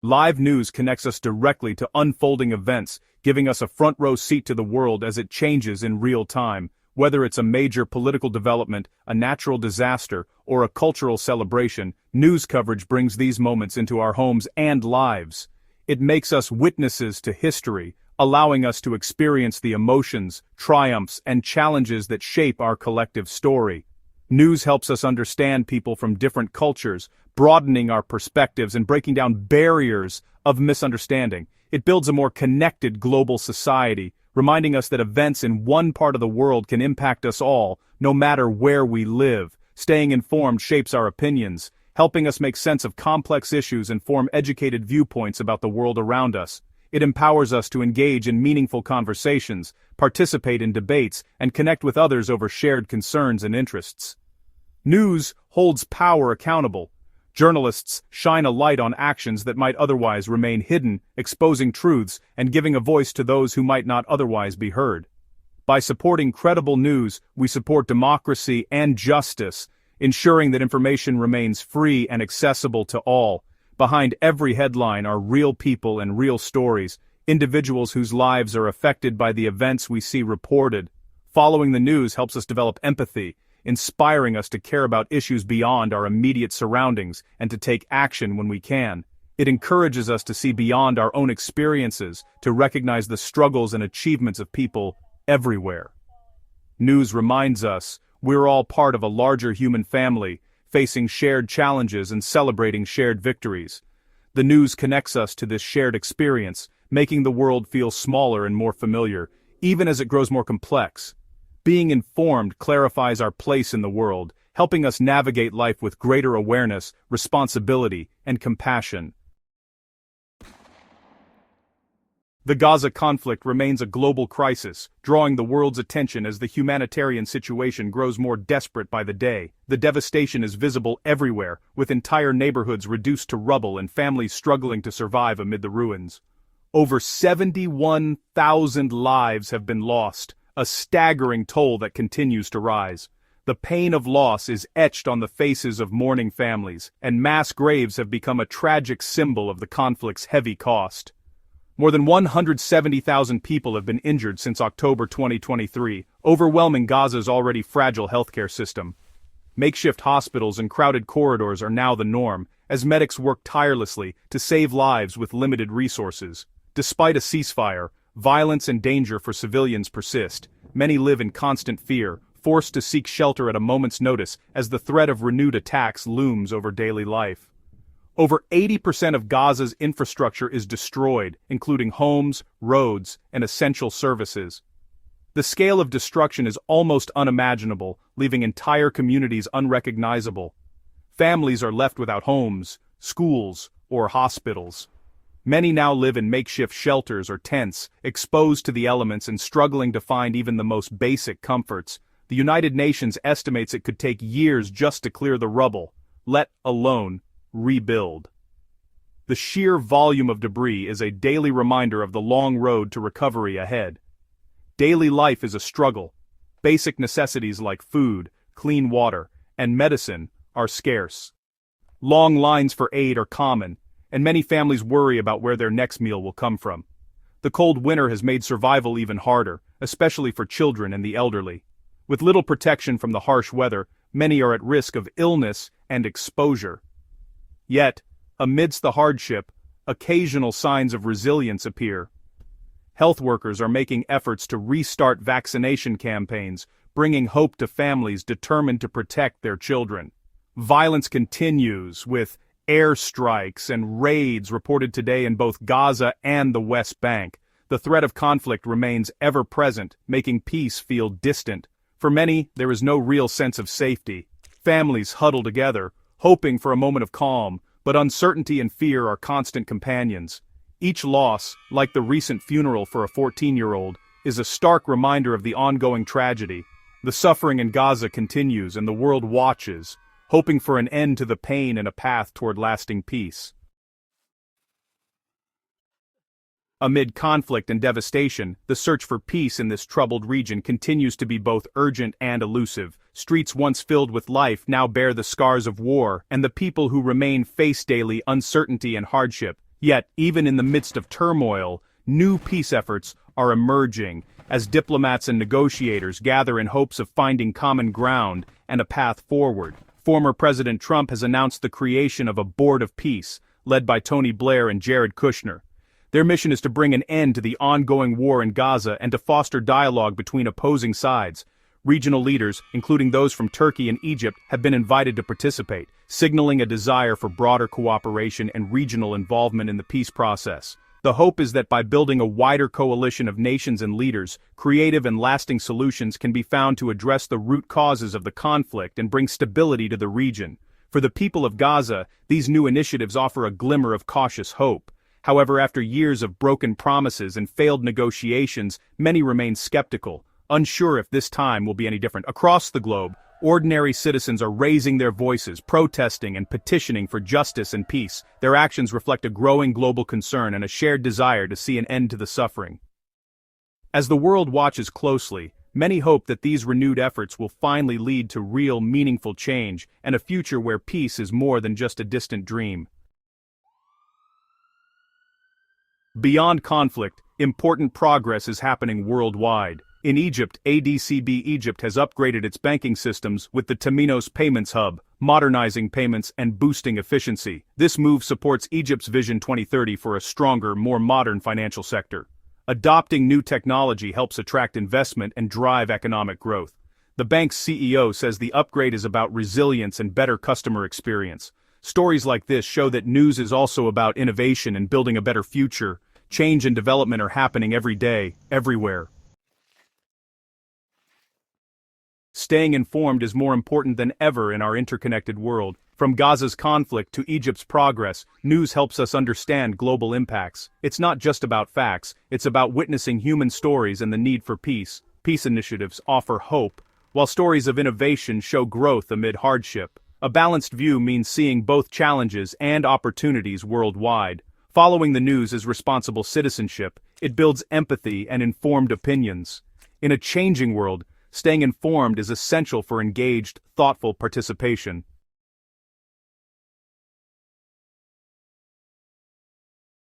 Live news connects us directly to unfolding events, giving us a front-row seat to the world as it changes in real time. Whether it's a major political development, a natural disaster, or a cultural celebration, news coverage brings these moments into our homes and lives. It makes us witnesses to history, allowing us to experience the emotions, triumphs, and challenges that shape our collective story. News helps us understand people from different cultures, broadening our perspectives and breaking down barriers of misunderstanding. It builds a more connected global society, reminding us that events in one part of the world can impact us all, no matter where we live. Staying informed shapes our opinions, helping us make sense of complex issues and form educated viewpoints about the world around us. It empowers us to engage in meaningful conversations, participate in debates, and connect with others over shared concerns and interests. News holds power accountable. Journalists shine a light on actions that might otherwise remain hidden, exposing truths and giving a voice to those who might not otherwise be heard. By supporting credible news, we support democracy and justice, ensuring that information remains free and accessible to all. Behind every headline are real people and real stories, individuals whose lives are affected by the events we see reported. Following the news helps us develop empathy, inspiring us to care about issues beyond our immediate surroundings and to take action when we can. It encourages us to see beyond our own experiences, to recognize the struggles and achievements of people everywhere. News reminds us we're all part of a larger human family, facing shared challenges and celebrating shared victories. The news connects us to this shared experience, making the world feel smaller and more familiar, even as it grows more complex. Being informed clarifies our place in the world, helping us navigate life with greater awareness, responsibility, and compassion. The Gaza conflict remains a global crisis, drawing the world's attention as the humanitarian situation grows more desperate by the day. The devastation is visible everywhere, with entire neighborhoods reduced to rubble and families struggling to survive amid the ruins. Over 71,000 lives have been lost, a staggering toll that continues to rise. The pain of loss is etched on the faces of mourning families, and mass graves have become a tragic symbol of the conflict's heavy cost. More than 170,000 people have been injured since October 2023, overwhelming Gaza's already fragile healthcare system. Makeshift hospitals and crowded corridors are now the norm, as medics work tirelessly to save lives with limited resources. Despite a ceasefire, violence and danger for civilians persist. Many live in constant fear, forced to seek shelter at a moment's notice as the threat of renewed attacks looms over daily life. Over 80% of Gaza's infrastructure is destroyed, including homes, roads, and essential services. The scale of destruction is almost unimaginable, leaving entire communities unrecognizable. Families are left without homes, schools, or hospitals. Many now live in makeshift shelters or tents, exposed to the elements and struggling to find even the most basic comforts. The United Nations estimates it could take years just to clear the rubble, let alone rebuild. The sheer volume of debris is a daily reminder of the long road to recovery ahead. Daily life is a struggle. Basic necessities like food, clean water, and medicine are scarce. Long lines for aid are common, and many families worry about where their next meal will come from. The cold winter has made survival even harder, especially for children and the elderly. With little protection from the harsh weather, many are at risk of illness and exposure. Yet, amidst the hardship, occasional signs of resilience appear. Health workers are making efforts to restart vaccination campaigns, bringing hope to families determined to protect their children. Violence continues, with airstrikes and raids reported today in both Gaza and the West Bank. The threat of conflict remains ever present, making peace feel distant. For many, there is no real sense of safety. Families huddle together, hoping for a moment of calm, but uncertainty and fear are constant companions. Each loss, like the recent funeral for a 14-year-old, is a stark reminder of the ongoing tragedy. The suffering in Gaza continues and the world watches, hoping for an end to the pain and a path toward lasting peace. Amid conflict and devastation, the search for peace in this troubled region continues to be both urgent and elusive. Streets once filled with life now bear the scars of war, and the people who remain face daily uncertainty and hardship. Yet, even in the midst of turmoil, new peace efforts are emerging as diplomats and negotiators gather in hopes of finding common ground and a path forward. Former President Trump has announced the creation of a Board of Peace, led by Tony Blair and Jared Kushner. Their mission is to bring an end to the ongoing war in Gaza and to foster dialogue between opposing sides. Regional leaders, including those from Turkey and Egypt, have been invited to participate, signaling a desire for broader cooperation and regional involvement in the peace process. The hope is that by building a wider coalition of nations and leaders, creative and lasting solutions can be found to address the root causes of the conflict and bring stability to the region. For the people of Gaza, these new initiatives offer a glimmer of cautious hope. However, after years of broken promises and failed negotiations, many remain skeptical, unsure if this time will be any different. Across the globe, ordinary citizens are raising their voices, protesting and petitioning for justice and peace. Their actions reflect a growing global concern and a shared desire to see an end to the suffering. As the world watches closely, many hope that these renewed efforts will finally lead to real, meaningful change and a future where peace is more than just a distant dream. Beyond conflict, important progress is happening worldwide. In Egypt, ADCB Egypt has upgraded its banking systems with the Temenos payments hub, modernizing payments and boosting efficiency. This move supports Egypt's Vision 2030 for a stronger, more modern financial sector. Adopting new technology helps attract investment and drive economic growth. The bank's CEO says the upgrade is about resilience and better customer experience. Stories like this show that news is also about innovation and building a better future. Change and development are happening every day, everywhere. Staying informed is more important than ever in our interconnected world. From Gaza's conflict to Egypt's progress, news helps us understand global impacts. It's not just about facts, it's about witnessing human stories and the need for peace. Peace initiatives offer hope, while stories of innovation show growth amid hardship. A balanced view means seeing both challenges and opportunities worldwide. Following the news is responsible citizenship. It builds empathy and informed opinions. In a changing world, staying informed is essential for engaged, thoughtful participation.